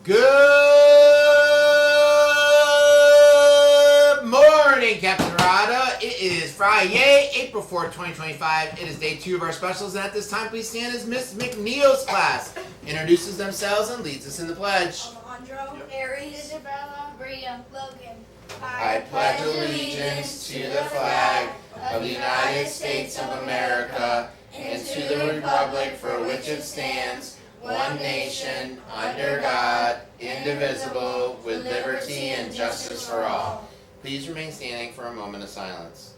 Good morning, Cafferata. It is Friday, April 4th, 2025. It is day 2 of our specials, and at this time, please stand as Miss McNeil's class introduces themselves and leads us in the pledge. Alejandro, Aries, Isabella, Bria, Logan. I pledge allegiance to the flag of the United States of America and to the republic for which it stands, one nation, under God, indivisible, with liberty and justice for all. Please remain standing for a moment of silence.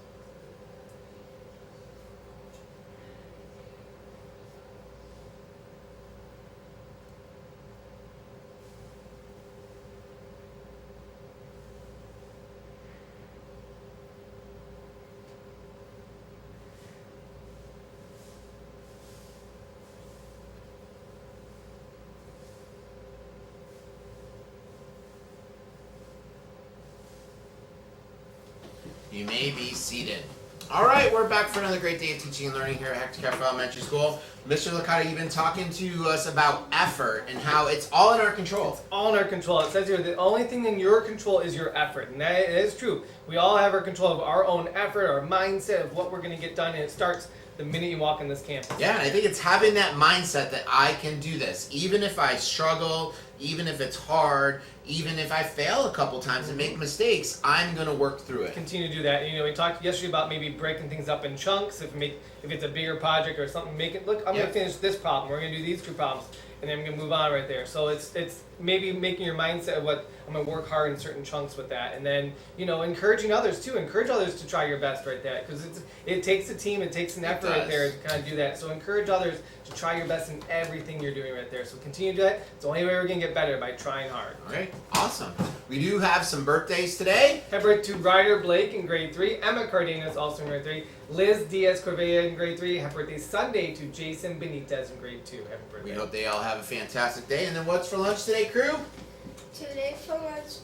You may be seated. All right, we're back for another great day of teaching and learning here at Hector Elementary School. Mr. Licata, you've been talking to us about effort and how it's all in our control. It's all in our control. It says here the only thing in your control is your effort, and that is true. We all have our control of our own effort, our mindset of what we're going to get done, and it starts the minute you walk in this campus. Yeah, and I think it's having that mindset that I can do this. Even if I struggle, even if it's hard, even if I fail a couple times and make mistakes, I'm going to work through it. Continue to do that. We talked yesterday about maybe breaking things up in chunks. If it's a bigger project or something, make it look. I'm going to finish this problem. We're going to do these 2 problems, and then I'm going to move on right there. So it's maybe making your mindset of what I'm going to work hard in certain chunks with that, and then encouraging others too. Encourage others to try your best right there, because it takes a team, it takes an effort right there to kind of do that. So encourage others to try your best in everything you're doing right there. So continue to do that. It's the only way we're going to get better, by trying hard. All right, awesome. We do have some birthdays today. Happy birthday to Ryder Blake in grade 3, Emma Cardenas also in grade 3, Liz Diaz Corvea in grade 3. Happy birthday Sunday to Jason Benitez in grade 2. Happy birthday. We hope they all have a fantastic day. And then what's for lunch today, crew? Today for lunch,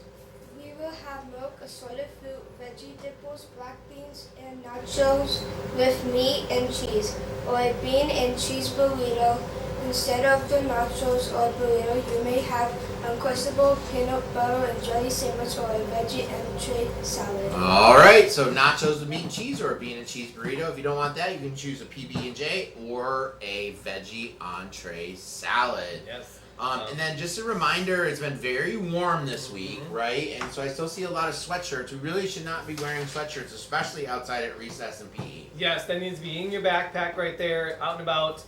we will have milk, assorted fruit, veggie dipples, black beans, and nachos with meat and cheese, or a bean and cheese burrito. Instead of the nachos or burrito, you may have Uncrustable peanut butter and jelly sandwich or a veggie entree salad. All right, so nachos with meat and cheese or a bean and cheese burrito. If you don't want that, you can choose a PB&J or a veggie entree salad. Yes. And then just a reminder, it's been very warm this week, right? And so I still see a lot of sweatshirts. We really should not be wearing sweatshirts, especially outside at recess and PE. Yes, that needs to be in your backpack right there, out and about.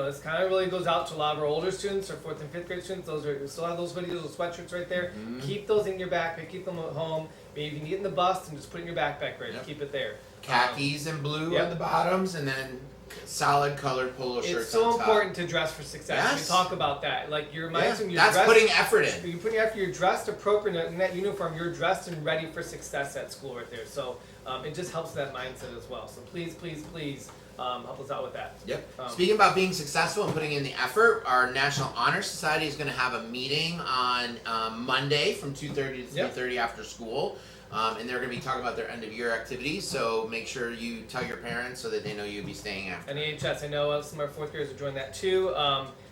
This kind of really goes out to a lot of our older students, our 4th and 5th grade students. We still have those hoodies, those sweatshirts right there. Mm-hmm. Keep those in your backpack. Keep them at home. Maybe you can get in the bus and just put it in your backpack right. Yep. Keep it there. Khakis and blue on the bottoms, and then solid colored polo shirts. It's so on top. important to dress for success. Yes. We talk about that. Like your mindset, when you're that's dressed, putting effort in. You're putting effort. You're dressed appropriate in that uniform. You're dressed and ready for success at school right there. So it just helps that mindset as well. So please, please, please. Help us out with that. Yep. Speaking about being successful and putting in the effort, our National Honor Society is going to have a meeting on Monday from 2:30 to 3:30 after school. And they're going to be talking about their end-of-year activities, so make sure you tell your parents so that they know you'll be staying after. And AHS, I know some of our 4th graders are joining that too.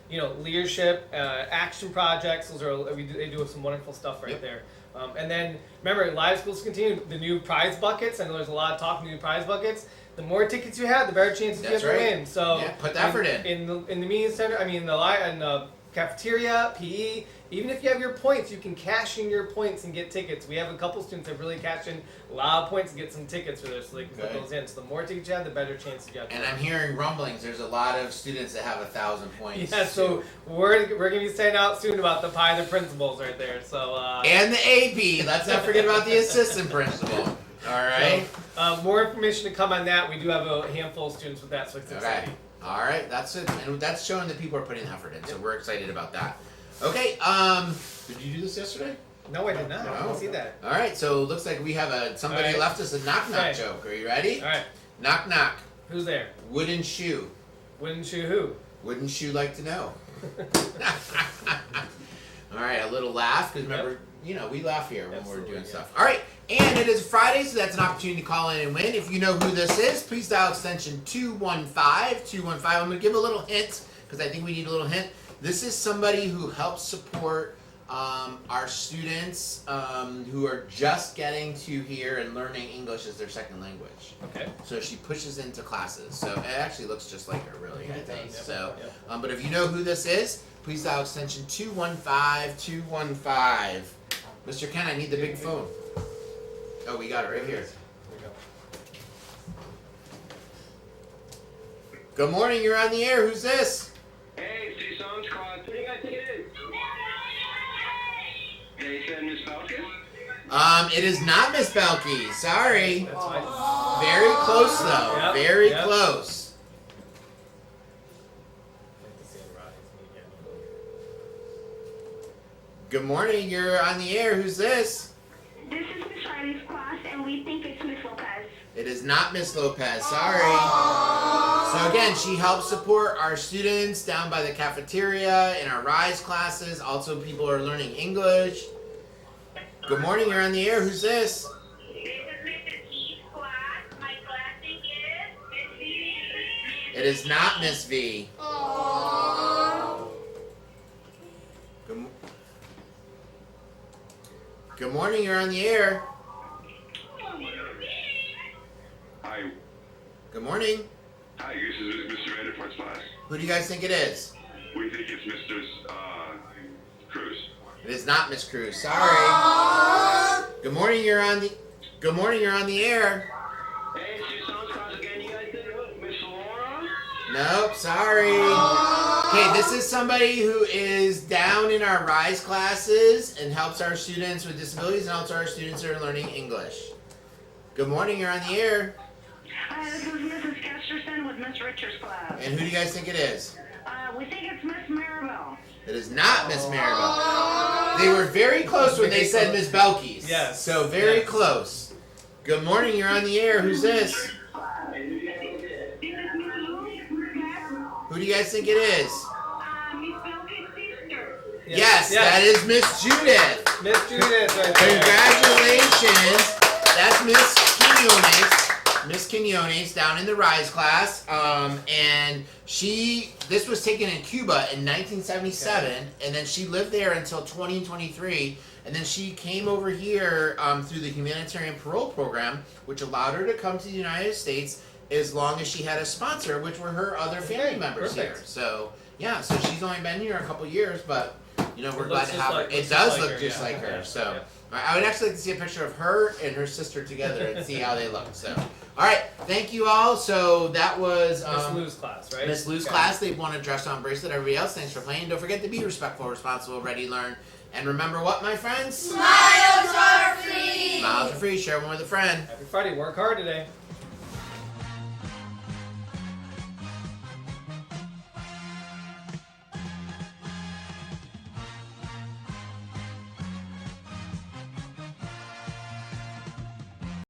Leadership, action projects, they do some wonderful stuff right there. And then, remember, live schools continue. The new prize buckets, I know there's a lot of talk of new prize buckets. The more tickets you have, the better chances you have to win. So put the effort in. In the media center, in the cafeteria, PE, even if you have your points, you can cash in your points and get tickets. We have a couple students that really cash in a lot of points and get some tickets for this, so they can put those in. So the more tickets you have, the better chances you have. And I'm hearing rumblings. There's a lot of students that have 1,000 points. Yeah, so we're going to be saying out soon about the pie of the principals right there. So and the AP. Let's not forget about the assistant principal. All right. So, more information to come on that. We do have a handful of students with that, so it's exciting. All right, that's it, and that's showing that people are putting effort in. So we're excited about that. Okay. Did you do this yesterday? No, I did not. No. I didn't see that. All right. So it looks like we have somebody left us a knock joke. Are you ready? All right. Knock knock. Who's there? Wooden shoe. Wooden shoe who? Wouldn't you like to know? All right, a little laugh, because remember, we laugh here when we're doing stuff. All right, and it is Friday, so that's an opportunity to call in and win. If you know who this is, please dial extension 215. I'm going to give a little hint, because I think we need a little hint. This is somebody who helps support our students who are just getting to here and learning English as their second language. Okay. So she pushes into classes. So it actually looks just like her, really, I think. Yep. So, Yep. but if you know who this is, please dial extension 215-215. Mr. Ken, I need the big phone. Oh, we got it right here. There we go. Good morning, you're on the air. Who's this? Hey, it's Songs Class. Who do you guys think it is? They said Miss Belkis? It is not Miss Belkey. Sorry. That's fine. Very close, though. Yep, Very yep. close. Good morning, you're on the air. Who's this? This is Miss Riley's class, and we think it's Miss Lopez. It is not Miss Lopez. Sorry. So again, she helps support our students down by the cafeteria in our Rise classes. Also, people are learning English. Good morning, you're on the air. Who's this? This is Mrs. E's class. My class name is Miss V. It is not Miss V. Good morning, you're on the air. Hi. Good morning. Hi, this is Mr. Vanderfort's class. Who do you guys think it is? We think it's Mr. Cruz. It is not Miss Cruz. Sorry. Good morning, you're on the air. Hey, it's Songs Class again. You guys think it Miss Laura? Nope, sorry. Okay, this is somebody who is down in our Rise classes and helps our students with disabilities and helps our students that are learning English. Good morning, you're on the air. Hi, this is Mrs. Kesterson with Miss Richards' class. And who do you guys think it is? We think it's Miss Maribel. It is not Miss Maribel. They were very close when they said Miss Belkey's. Yes. So very Yes. close. Good morning, you're on the air. Who's this? This is Miss Louise. Who do you guys think it is? Miss Belkis' sister. Yes, that is Miss Judith. Miss Judith right there. Congratulations. That's Miss Quinones. Miss Quinones down in the Rise class. And this was taken in Cuba in 1977, and then she lived there until 2023, and then she came over here through the humanitarian parole program, which allowed her to come to the United States as long as she had a sponsor, which were her other family members perfect. here. So yeah, so she's only been here a couple years, but we're glad looks to just have her. like- It looks does just look like her, just yeah. like her. Yeah, So. yeah. I would actually like to see a picture of her and her sister together and see how they look. So, all right, thank you all. So that was Miss Lou's class, right? Miss Lou's Okay. class. They won a dress-on bracelet. Everybody else, thanks for playing. Don't forget to be respectful, responsible, ready, learn, and remember what, my friends? Smiles are free. Smiles are free. Share one with a friend. Happy Friday. Work hard today.